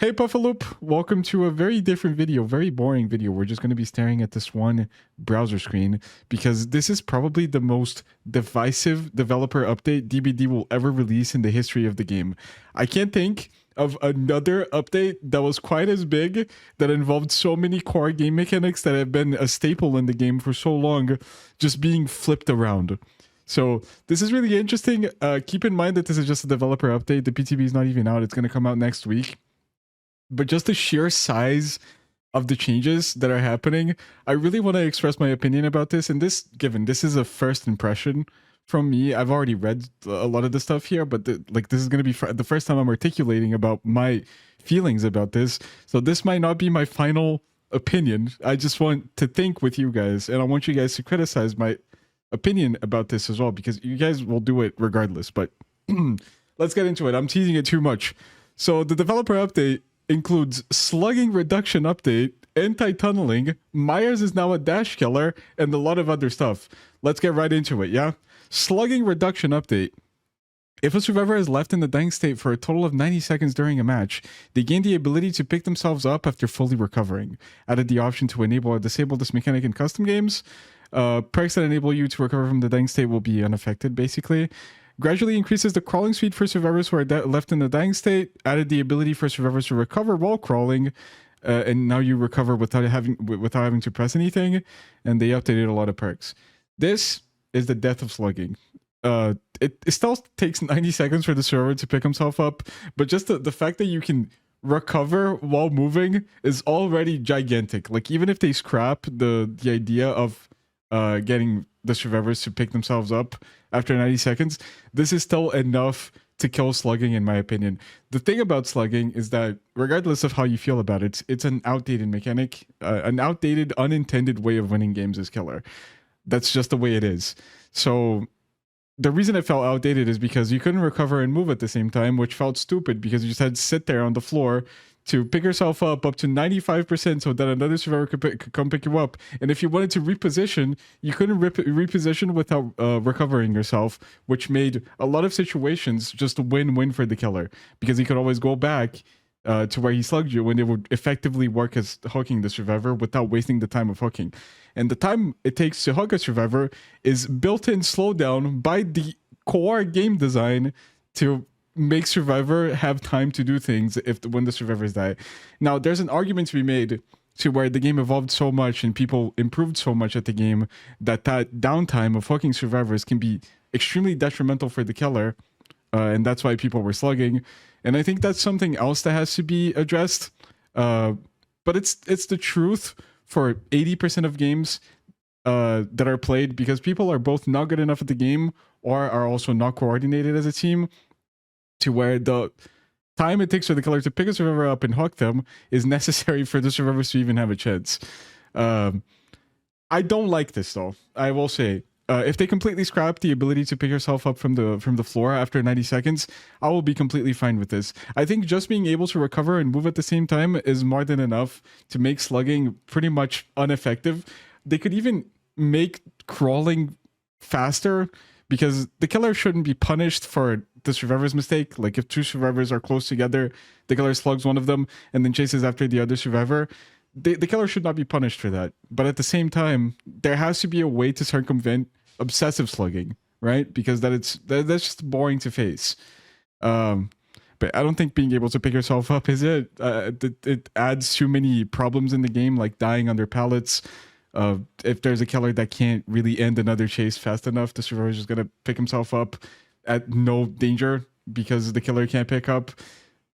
Hey Puffaloop, welcome to a very different video, very boring video. We're just going to be staring at this one browser screen because this is probably the most divisive developer update DBD will ever release in the history of the game. I can't think of another update that was quite as big, that involved so many core game mechanics that have been a staple in the game for so long, just being flipped around. So this is really interesting. Keep in mind that this is just a developer update. The PTB is not even out. It's going to come out next week. But just the sheer size of the changes that are happening, I really want to express my opinion about this. And this is a first impression from me. I've already read a lot of the stuff here, but this is going to be the first time I'm articulating about my feelings about this. So this might not be my final opinion. I just want to think with you guys, and I want you guys to criticize my opinion about this as well, because you guys will do it regardless. But let's get into it. I'm teasing it too much. So the developer update includes slugging reduction update, anti-tunneling, Myers is now a dash killer, and a lot of other stuff. Let's get right into it, yeah? Slugging reduction update. If a survivor is left in the dying state for a total of 90 seconds during a match, they gain the ability to pick themselves up after fully recovering. Added the option to enable or disable this mechanic in custom games. Perks that enable you to recover from the dying state will be unaffected, basically. Gradually increases the crawling speed for survivors who are left in the dying state. Added the ability for survivors to recover while crawling, and now you recover without having to press anything. And they updated a lot of perks. This is the death of slugging. It still takes 90 seconds for the server to pick himself up, but just the fact that you can recover while moving is already gigantic. Like, even if they scrap the idea of getting the survivors to pick themselves up after 90 seconds, this is still enough to kill slugging, in my opinion. The thing about slugging is that, regardless of how you feel about it, it's an outdated mechanic, an outdated, unintended way of winning games is killer. That's just the way it is. So the reason it felt outdated is because you couldn't recover and move at the same time, which felt stupid because you just had to sit there on the floor to pick yourself up to 95% so that another survivor could come pick you up. And if you wanted to reposition, you couldn't reposition without recovering yourself, which made a lot of situations just a win-win for the killer, because he could always go back to where he slugged you, when it would effectively work as hooking the survivor without wasting the time of hooking. And the time it takes to hook a survivor is built-in slowdown by the core game design to make survivor have time to do things when the survivors die. Now, there's an argument to be made to where the game evolved so much and people improved so much at the game that downtime of hooking survivors can be extremely detrimental for the killer, and that's why people were slugging. And I think that's something else that has to be addressed. But it's the truth for 80% of games that are played, because people are both not good enough at the game or are also not coordinated as a team, to where the time it takes for the killer to pick a survivor up and hook them is necessary for the survivors to even have a chance. I don't like this, though. I will say, if they completely scrap the ability to pick yourself up from the floor after 90 seconds, I will be completely fine with this. I think just being able to recover and move at the same time is more than enough to make slugging pretty much ineffective. They could even make crawling faster, because the killer shouldn't be punished for the survivor's mistake. Like, if two survivors are close together, the killer slugs one of them and then chases after the other survivor, the killer should not be punished for that. But at the same time, there has to be a way to circumvent obsessive slugging, right? Because that's just boring to face. But I don't think being able to pick yourself up is it. It adds too many problems in the game, like dying under pallets. If there's a killer that can't really end another chase fast enough, the survivor is just gonna pick himself up at no danger because the killer can't pick up.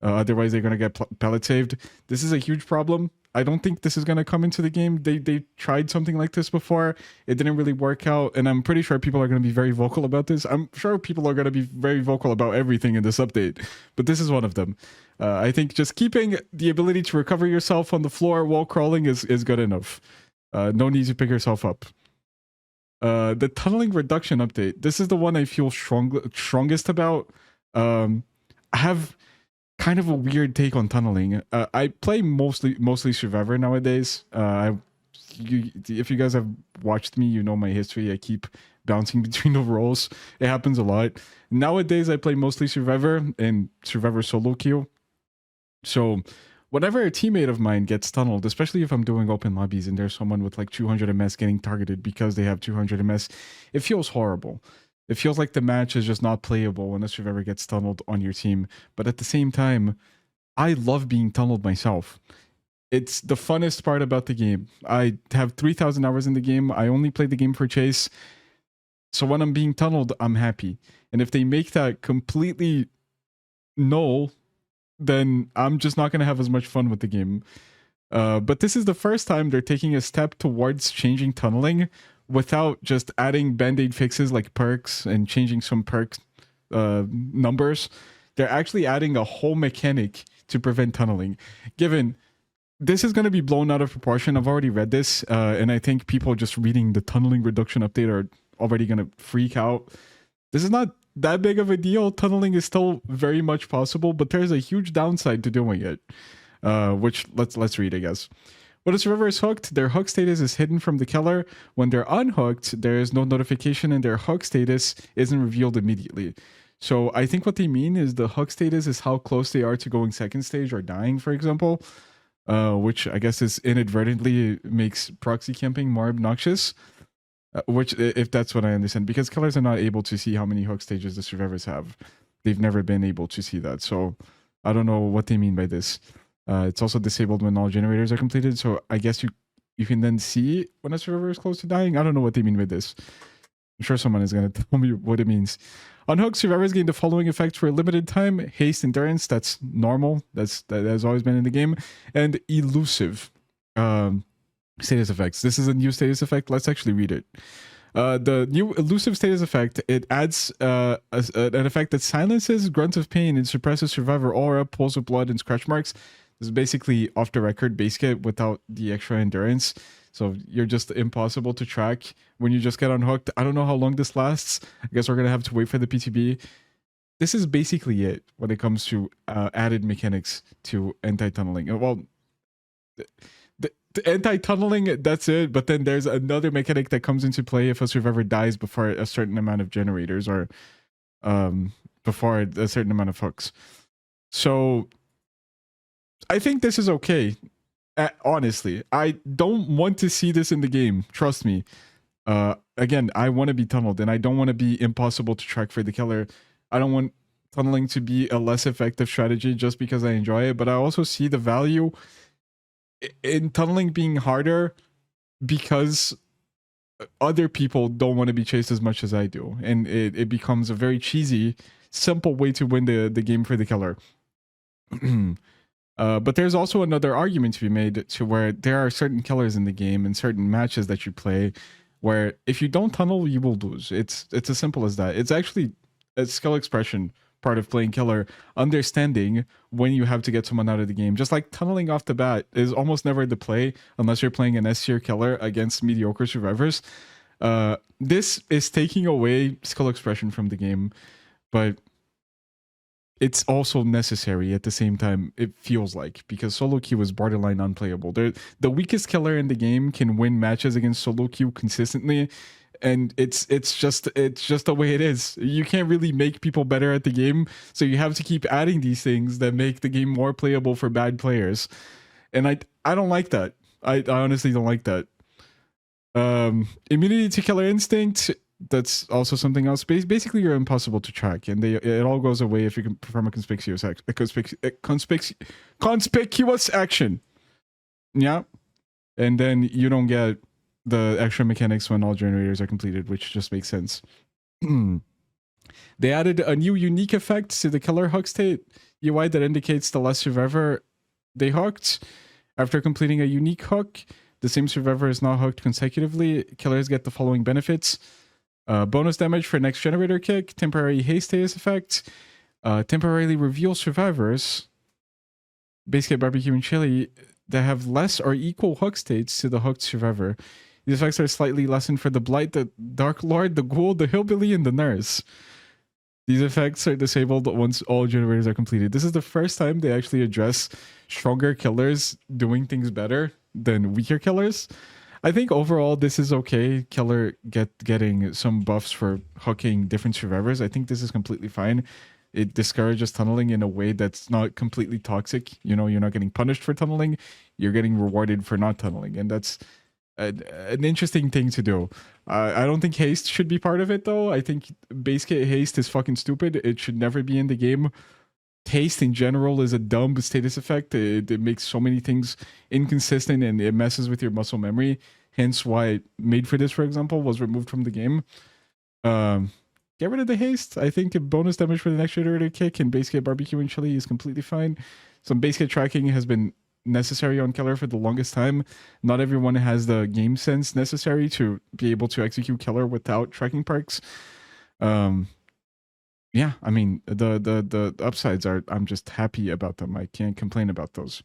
Otherwise, they're gonna get pallet saved. This is a huge problem. I don't think this is gonna come into the game. They tried something like this before. It didn't really work out, and I'm pretty sure people are gonna be very vocal about this. I'm sure people are gonna be very vocal about everything in this update, but this is one of them. I think just keeping the ability to recover yourself on the floor while crawling is good enough. No need to pick yourself up. The tunneling reduction update. This is the one I feel strongest about. I have kind of a weird take on tunneling. I play mostly Survivor nowadays. If you guys have watched me, you know my history. I keep bouncing between the roles. It happens a lot. Nowadays, I play mostly Survivor and Survivor solo queue. So whenever a teammate of mine gets tunneled, especially if I'm doing open lobbies and there's someone with like 200 ms getting targeted because they have 200 ms, it feels horrible. It feels like the match is just not playable unless you've ever gets tunneled on your team. But at the same time, I love being tunneled myself. It's the funnest part about the game. I have 3,000 hours in the game. I only play the game for chase. So when I'm being tunneled, I'm happy. And if they make that completely null, then I'm just not going to have as much fun with the game. But this is the first time they're taking a step towards changing tunneling without just adding band-aid fixes like perks and changing some perk numbers. They're actually adding a whole mechanic to prevent tunneling. Given this is going to be blown out of proportion, I've already read this, and I think people just reading the tunneling reduction update are already going to freak out. This is not that big of a deal. Tunneling is still very much possible, but there's a huge downside to doing it, which let's read, I guess. When a survivor is hooked, their hook status is hidden from the killer. When they're unhooked, there is no notification and their hook status isn't revealed immediately. So I think what they mean is the hook status is how close they are to going second stage or dying, for example, which I guess is inadvertently makes proxy camping more obnoxious. Which, if that's what I understand, because killers are not able to see how many hook stages the survivors have. They've never been able to see that. So I don't know what they mean by this. It's also disabled when all generators are completed. So I guess you can then see when a survivor is close to dying. I don't know what they mean by this. I'm sure someone is going to tell me what it means. Unhooked survivors gain the following effects for a limited time: haste, endurance. That's normal. That has always been in the game. And elusive. Status effects. This is a new status effect. Let's actually read it. The new elusive status effect, it adds an effect that silences grunts of pain and suppresses survivor aura, pools of blood, and scratch marks. This is basically off the record base kit without the extra endurance. So you're just impossible to track when you just get unhooked. I don't know how long this lasts. I guess we're going to have to wait for the PTB. This is basically it when it comes to added mechanics to anti-tunneling. Well, the anti-tunneling, that's it, but then there's another mechanic that comes into play if a survivor dies before a certain amount of generators or before a certain amount of hooks. So I think this is okay. Honestly, I don't want to see this in the game. Trust me. Again, I want to be tunneled and I don't want to be impossible to track for the killer. I don't want tunneling to be a less effective strategy just because I enjoy it, but I also see the value in tunneling being harder because other people don't want to be chased as much as I do, and it becomes a very cheesy, simple way to win the game for the killer. But there's also another argument to be made to where there are certain killers in the game and certain matches that you play where if you don't tunnel, you will lose. It's as simple as that. It's actually a skill expression part of playing killer, understanding when you have to get someone out of the game. Just like tunneling off the bat is almost never the play unless you're playing an S tier killer against mediocre survivors. This is taking away skill expression from the game, but it's also necessary at the same time, it feels like, because solo queue is borderline unplayable. The weakest killer in the game can win matches against solo queue consistently, and it's just the way it is. You can't really make people better at the game, so you have to keep adding these things that make the game more playable for bad players. And I don't like that. I honestly don't like that. Immunity to killer instinct, that's also something else. Basically, you're impossible to track, and it all goes away if you can perform a conspicuous action. Yeah, and then you don't get the extra mechanics when all generators are completed, which just makes sense. They added a new unique effect to the killer hook state UI that indicates the last survivor they hooked. After completing a unique hook, the same survivor is now hooked consecutively. Killers get the following benefits: bonus damage for next generator kick, temporary haste status effect, temporarily reveal survivors, base kit barbecue and chili, that have less or equal hook states to the hooked survivor. These effects are slightly lessened for the Blight, the Dark Lord, the Ghoul, the Hillbilly, and the Nurse. These effects are disabled once all generators are completed. This is the first time they actually address stronger killers doing things better than weaker killers. I think overall this is okay. Killer getting some buffs for hooking different survivors. I think this is completely fine. it discourages tunneling in a way that's not completely toxic. You know, you're not getting punished for tunneling, you're getting rewarded for not tunneling, and that's an interesting thing to do. I don't think haste should be part of it though. I think base kit haste is fucking stupid. It should never be in the game. Haste in general is a dumb status effect. It makes so many things inconsistent and it messes with your muscle memory. Hence why Made for This, for example, was removed from the game. Get rid of the haste. I think bonus damage for the next generator kick and base kit barbecue and chili is completely fine. Some base kit tracking has been necessary on Keller for the longest time. Not everyone has the game sense necessary to be able to execute Keller without tracking perks. Yeah, I mean the upsides are, I'm just happy about them. I can't complain about those.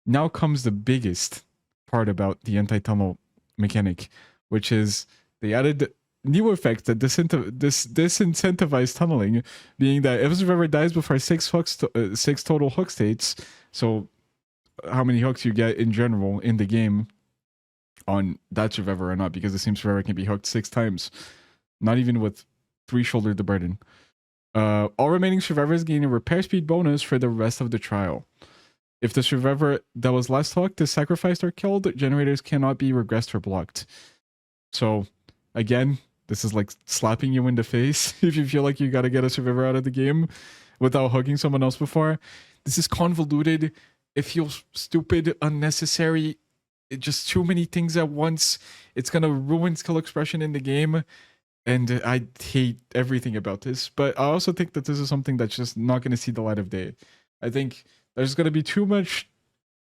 Now comes the biggest part about the anti-tunnel mechanic, which is they added new effects that disincentivize tunneling, being that if a survivor dies before six total hook states, so how many hooks you get in general in the game on that survivor or not, because the same survivor can be hooked 6 times, not even with 3 shoulder the burden. All remaining survivors gain a repair speed bonus for the rest of the trial. If the survivor that was last hooked is sacrificed or killed, generators cannot be regressed or blocked. So, again, this is like slapping you in the face if you feel like you gotta get a survivor out of the game without hooking someone else before. This is convoluted. It feels stupid, unnecessary. Just too many things at once. It's gonna ruin skill expression in the game. And I hate everything about this. But I also think that this is something that's just not gonna see the light of day. I think there's gonna be too much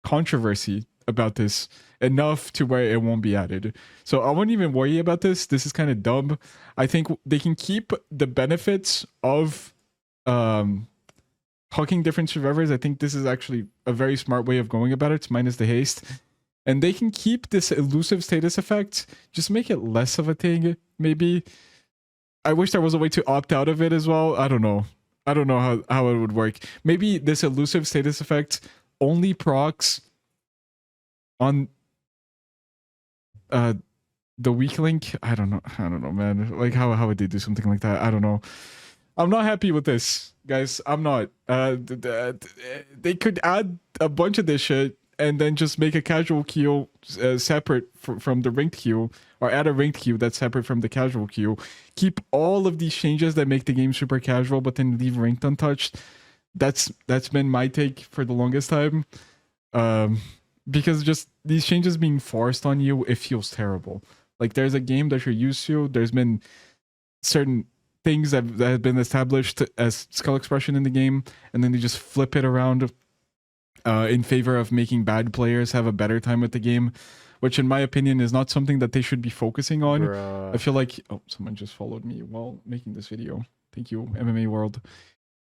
controversy about this, enough to where it won't be added. So I won't even worry about this. This is kind of dumb. I think they can keep the benefits of hooking different survivors. I think this is actually a very smart way of going about it, minus the haste. And they can keep this elusive status effect, just make it less of a thing, maybe. I wish there was a way to opt out of it as well. I don't know. I don't know how it would work. Maybe this elusive status effect only procs on the weak link. I don't know, man. Like how would they do something like that? I don't know. I'm not happy with this, guys. I'm not. They could add a bunch of this shit and then just make a casual queue separate from the ranked queue, or add a ranked queue that's separate from the casual queue. Keep all of these changes that make the game super casual, but then leave ranked untouched. That's been my take for the longest time. Because just these changes being forced on you, it feels terrible. Like there's a game that you're used to. There's been certain things that have been established as skill expression in the game, and then they just flip it around in favor of making bad players have a better time with the game, which in my opinion is not something that they should be focusing on. I feel like, oh, someone just followed me while making this video. Thank you, MMA World.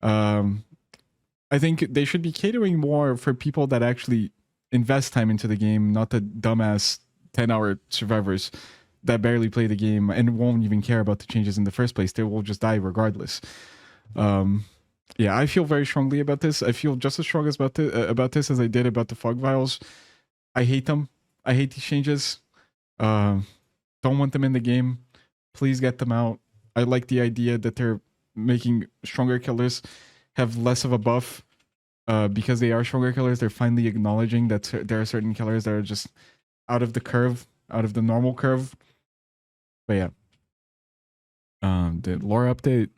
I think they should be catering more for people that actually invest time into the game, not the dumbass 10-hour survivors that barely play the game and won't even care about the changes in the first place. They will just die regardless. Yeah, I feel very strongly about this. I feel just as strong as about this as I did about the fog vials. I hate them. I hate these changes. Don't want them in the game. Please get them out. I like the idea that they're making stronger killers have less of a buff. Because they are stronger killers, they're finally acknowledging that there are certain killers that are just out of the curve, out of the normal curve. But yeah. The lore update.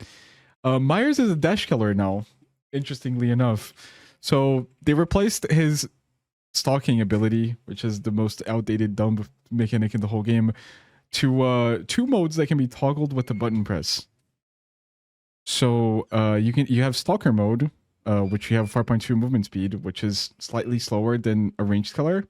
Myers is a dash killer now, interestingly enough. So they replaced his stalking ability, which is the most outdated dumb mechanic in the whole game, to 2 modes that can be toggled with the button press. So you have stalker mode, which you have 4.2 movement speed, which is slightly slower than a ranged killer.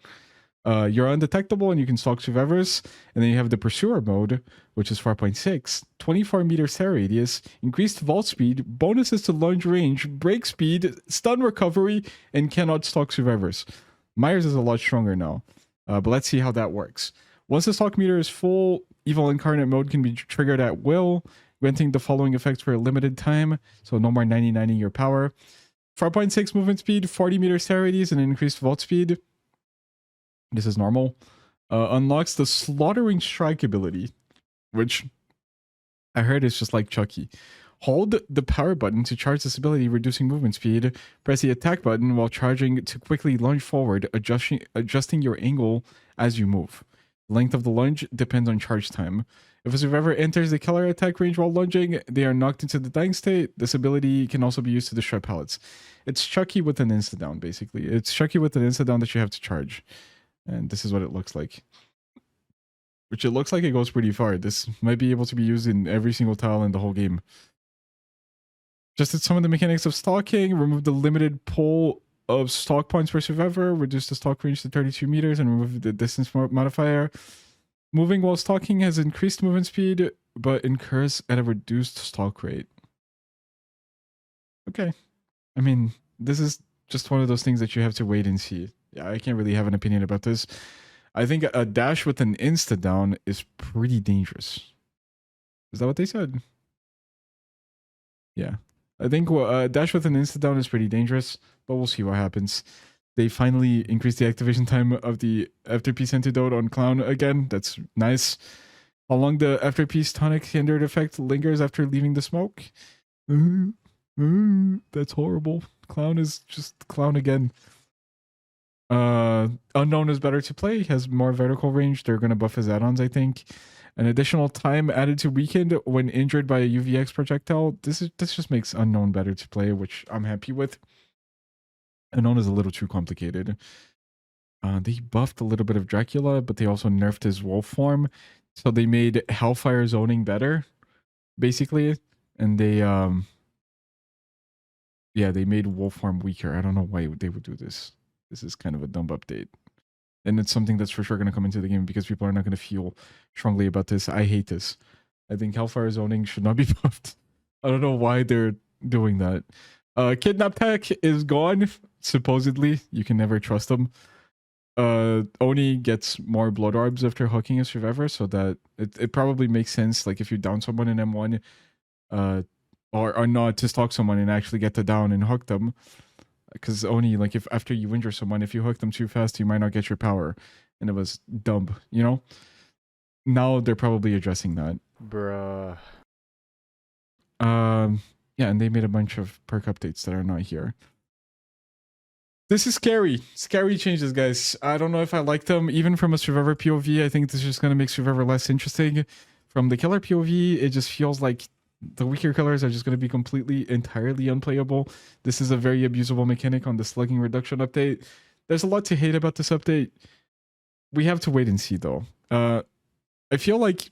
You're undetectable and you can stalk survivors. And then you have the pursuer mode, which is 4.6, 24 meter stare radius, increased vault speed, bonuses to lunge range, break speed, stun recovery, and cannot stalk survivors. Myers is a lot stronger now, but let's see how that works. Once the stalk meter is full, evil incarnate mode can be triggered at will, granting the following effects for a limited time. So no more 99ing your power. 4.6 movement speed, 40 meter stare radius, and increased vault speed. This is normal. Unlocks the slaughtering strike ability, which I heard is just like Chucky. Hold the power button to charge this ability, reducing movement speed. Press the attack button while charging to quickly lunge forward, adjusting your angle as you move. Length of the lunge depends on charge time. If a survivor enters the killer attack range while lunging, they are knocked into the dying state. This ability can also be used to destroy pallets. It's Chucky with an insta-down, basically. It's Chucky with an insta-down that you have to charge. And this is what it looks like. Which it looks like it goes pretty far. This might be able to be used in every single tile in the whole game. Adjusted some of the mechanics of stalking, remove the limited pull of stalk points per survivor, reduce the stalk range to 32 meters, and remove the distance modifier. Moving while stalking has increased movement speed, but incurs at a reduced stalk rate. Okay. I mean, this is just one of those things that you have to wait and see. Yeah, I can't really have an opinion about this. I think a dash with an insta-down is pretty dangerous. Is that what they said? Yeah. I think dash with an insta-down is pretty dangerous, but we'll see what happens. They finally increased the activation time of the after-peace antidote on Clown again. That's nice. How long the after-peace tonic hindered effect lingers after leaving the smoke? That's horrible. Clown is just Clown again. Unknown is better to play. Has more vertical range. They're going to buff his add-ons, I think. An additional time added to weakened when injured by a UVX projectile. This just makes Unknown better to play, which I'm happy with. Unknown is a little too complicated. They buffed a little bit of Dracula, but they also nerfed his wolf form. So they made Hellfire zoning better, basically. And they they made wolf form weaker. I don't know why they would do this. This is kind of a dumb update. And it's something that's for sure going to come into the game because people are not going to feel strongly about this. I hate this. I think Hellfire zoning should not be buffed. I don't know why they're doing that. Kidnap tech is gone, supposedly. You can never trust them. Oni gets more blood orbs after hooking a survivor, so that it probably makes sense. Like if you down someone in M1, or not to stalk someone and actually get the down and hook them. Because Oni, like if after you injure someone, if you hook them too fast, you might not get your power. And it was dumb, you know? Now they're probably addressing that. Bruh. Yeah, and they made a bunch of perk updates that are not here. This is scary. Scary changes, guys. I don't know if I like them. Even from a Survivor POV, I think this is just going to make Survivor less interesting. From the killer POV, it just feels like the weaker killers are just going to be entirely unplayable. This is a very abusable mechanic on the slugging reduction update. There's a lot to hate about this update. We have to wait and see, though. I feel like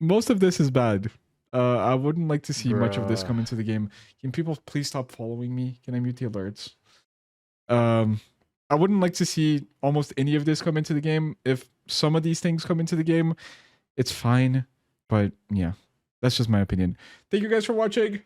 most of this is bad. I wouldn't like to see much of this come into the game. Can people please stop following me? Can I mute the alerts? I wouldn't like to see almost any of this come into the game. If some of these things come into the game, it's fine. But yeah. That's just my opinion. Thank you guys for watching.